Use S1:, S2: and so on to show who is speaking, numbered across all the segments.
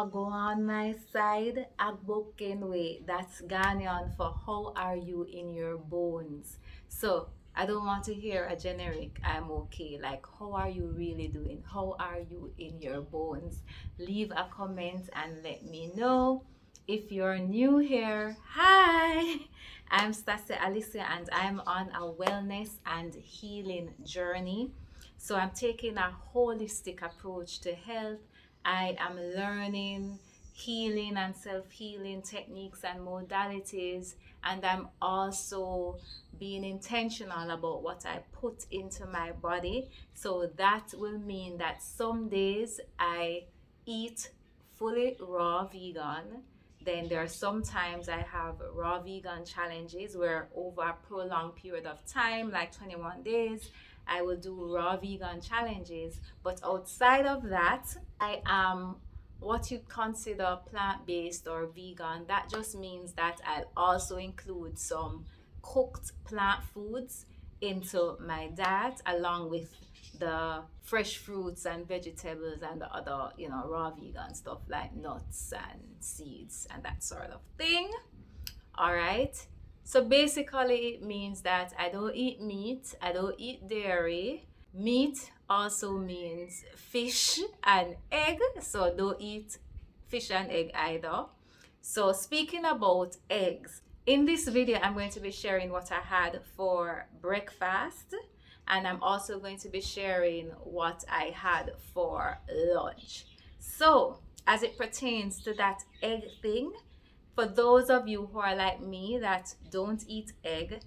S1: go on my side, Agbokenwe, that's Ghanaian for how are you in your bones. So I don't want to hear a generic I'm okay. Like, how are you really doing? How are you in your bones? Leave a comment and let me know. If you're new here, hi, I'm Stasia Alicia and I'm on a wellness and healing journey. So I'm taking a holistic approach to health. I am learning healing and self-healing techniques and modalities, and I'm also being intentional about what I put into my body. So that will mean that some days I eat fully raw vegan. Then there are sometimes I have raw vegan challenges where over a prolonged period of time, like 21 days, I will do raw vegan challenges. But outside of that, I am what you consider plant-based or vegan. That just means that I'll also include some cooked plant foods into my diet along with the fresh fruits and vegetables and the other, raw vegan stuff like nuts and seeds and that sort of thing. All right. So basically, it means that I don't eat meat, I don't eat dairy. Meat also means fish and egg, so don't eat fish and egg either. So speaking about eggs, in this video, I'm going to be sharing what I had for breakfast, and I'm also going to be sharing what I had for lunch. So as it pertains to that egg thing, for those of you who are like me that don't eat egg,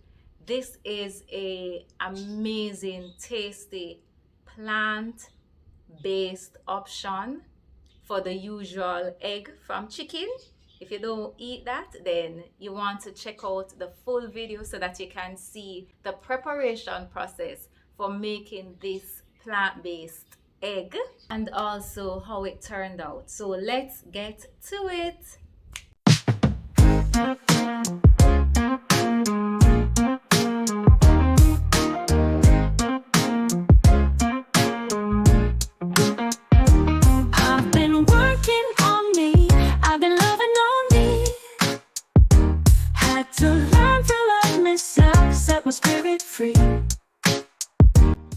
S1: this is a amazing, tasty plant-based option for the usual egg from chicken. If you don't eat that, then you want to check out the full video so that you can see the preparation process for making this plant-based egg and also how it turned out. So let's get to it.
S2: I've been working on me, I've been loving on me. Had to learn to love myself, set my spirit free.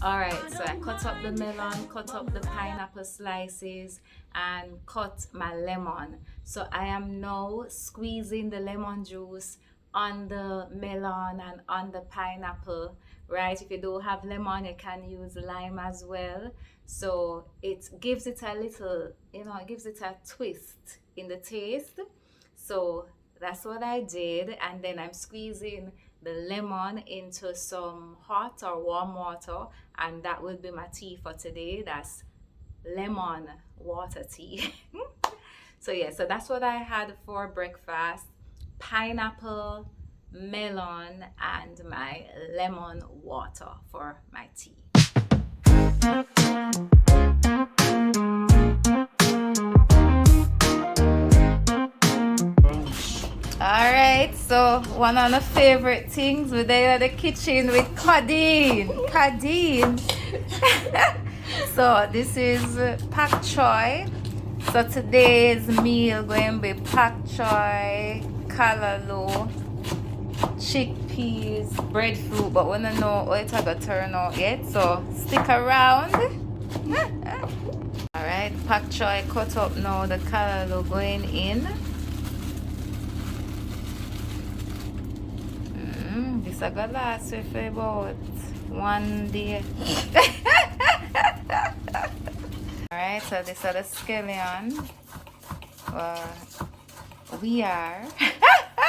S1: Alright, so I cut up the melon, cut up the pineapple slices, and cut my lemon. So I am now squeezing the lemon juice on the melon and on the pineapple, right? If you don't have lemon, you can use lime as well. So it gives it a little, it gives it a twist in the taste. So that's what I did, and then I'm squeezing the lemon into some hot or warm water, and that will be my tea for today. That's lemon water tea. So yeah, so that's what I had for breakfast: pineapple, melon, and my lemon water for my tea. Alright, so one of the favorite things we're there in the kitchen with Kadeen. So this is pak choy. So today's meal going to be pak choy, callaloo, chickpeas, breadfruit, but we don't know how it's going to turn out yet, so stick around. Alright, pak choy cut up now, the callaloo going in. This is going to last me for about 1 day. Alright, so this is the scallion. We are.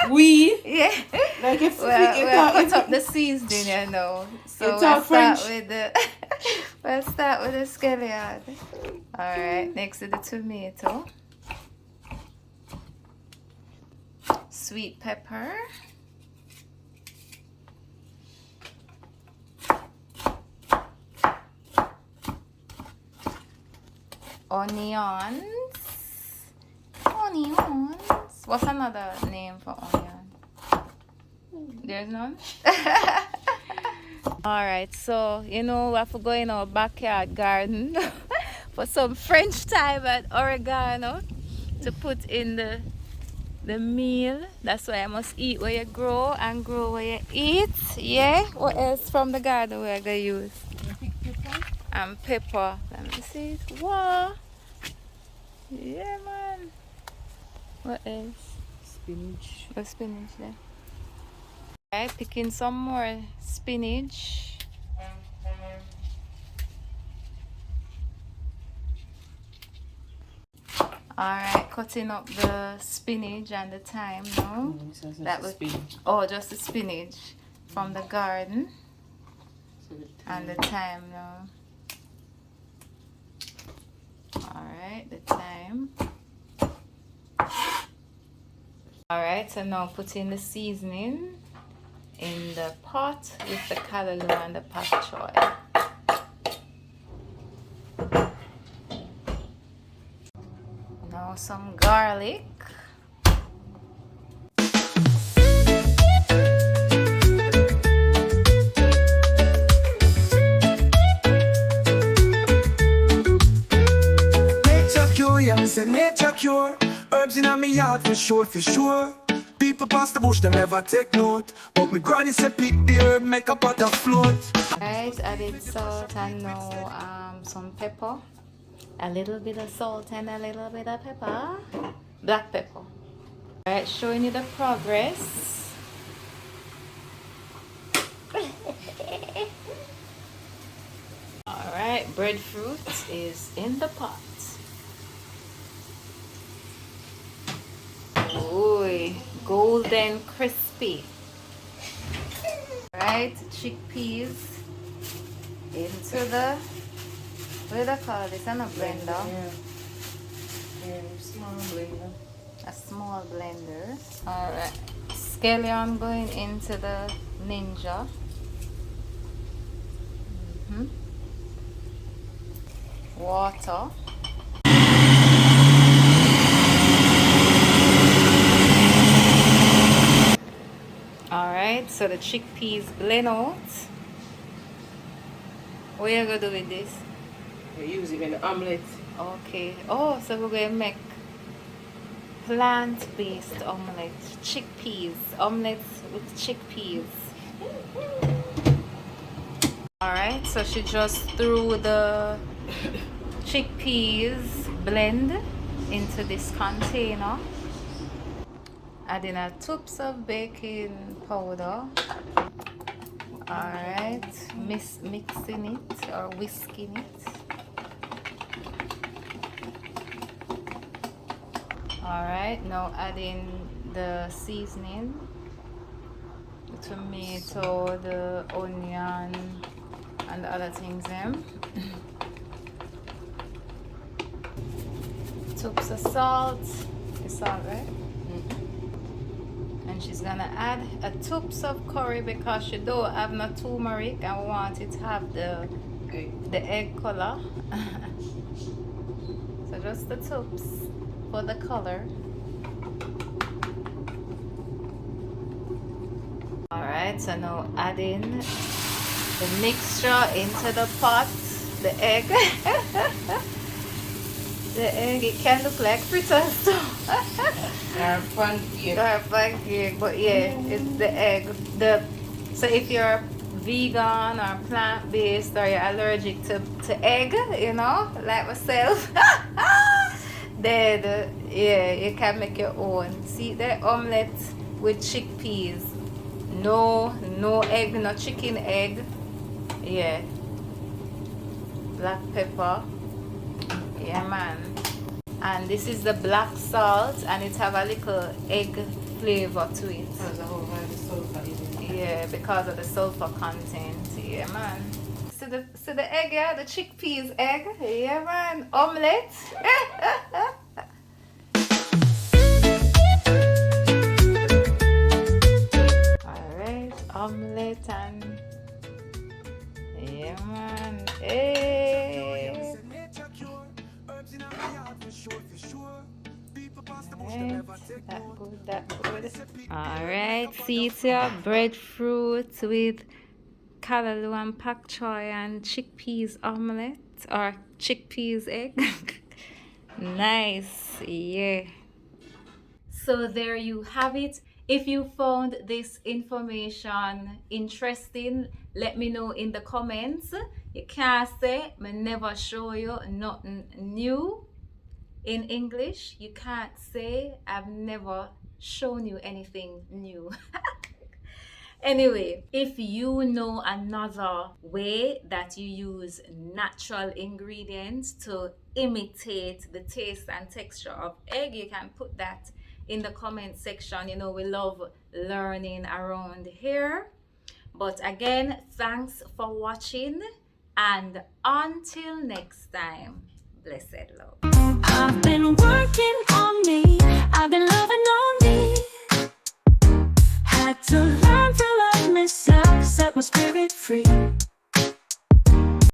S3: We?
S1: Yeah.
S3: Like if
S1: We'll cut up the seasoning, So we'll start with the scallion. Alright, next to the tomato. Sweet pepper. Onions. What's another name for onion? There's none? Alright, so we have to go in our backyard garden for some French thyme and oregano. to put in the meal. That's why I must eat where you grow and grow where you eat. Yeah. What else from the garden we're gonna use? And pepper. Let me see. Wow. Yeah, man. What else?
S3: Spinach.
S1: The spinach there. Right, picking some more spinach. Alright, cutting up the spinach and the thyme now. That was
S3: spinach.
S1: oh, just the spinach from the garden and the thyme now. Alright, the thyme. Alright, so now putting the seasoning in the pot with the callaloo and the pak choy. Now some garlic.
S4: Nature cure, yeah, me say nature cure. Herbs in my yard for sure, for sure. People pass the bush, them never take note. But me granny say pick the herb, make a pot of float.
S1: Right, added salt and now some pepper. A little bit of salt and a little bit of pepper. Black pepper. Alright, showing you the progress. Alright, breadfruit is in the pot. Ooh, golden crispy. Alright, chickpeas into the, what do they call this? A blender.
S3: Yeah, small blender.
S1: A small blender. Alright, scallion going into the ninja. Water. Alright, so the chickpeas blend out. What are you gonna do with this?
S3: We use it in the omelette.
S1: Okay. Oh, so we're gonna make plant-based omelette. Chickpeas. Omelets with chickpeas. Alright, so she just threw the chickpeas blend into this container. Adding a tubs of baking powder. Alright, mixing it or whisking it. Alright, now adding the seasoning, the tomato, the onion, and the other things them. Tubs of salt. Is salt, right? And she's gonna add a tubs of curry because she don't have no turmeric and want it to have the egg color. So just the tubs for the color. Alright, so now adding the mixture into the pot, the egg. The egg, it can look like fritters too.
S3: Or pancake.
S1: Or pancake, but yeah, it's the egg. So if you're vegan or plant-based or you're allergic to egg, you know, like myself, then yeah, you can make your own. See the omelette with chickpeas. No egg, no chicken egg. Yeah. Black pepper. Yeah, man. And this is the black salt, and it have a little egg flavor to it. Yeah, because of the sulfur content. Yeah, man. See the egg, yeah, the chickpeas egg. Yeah, man. Omelette. Alright, omelette and yeah, man. Hey. That good. Alright, see it's your breadfruit with callaloo and pak choy and chickpeas omelette or chickpeas egg. Nice. Yeah. So there you have it. If you found this information interesting, let me know in the comments. You can't say me never show you nothing new in English. You can't say I've never shown you anything new. Anyway, if you know another way that you use natural ingredients to imitate the taste and texture of egg, you can put that in the comment section. You know, we love learning around here. But again, thanks for watching, and until next time, blessed love.
S2: I've been working on me. I've been loving on me. Had to learn to love myself, set my spirit free.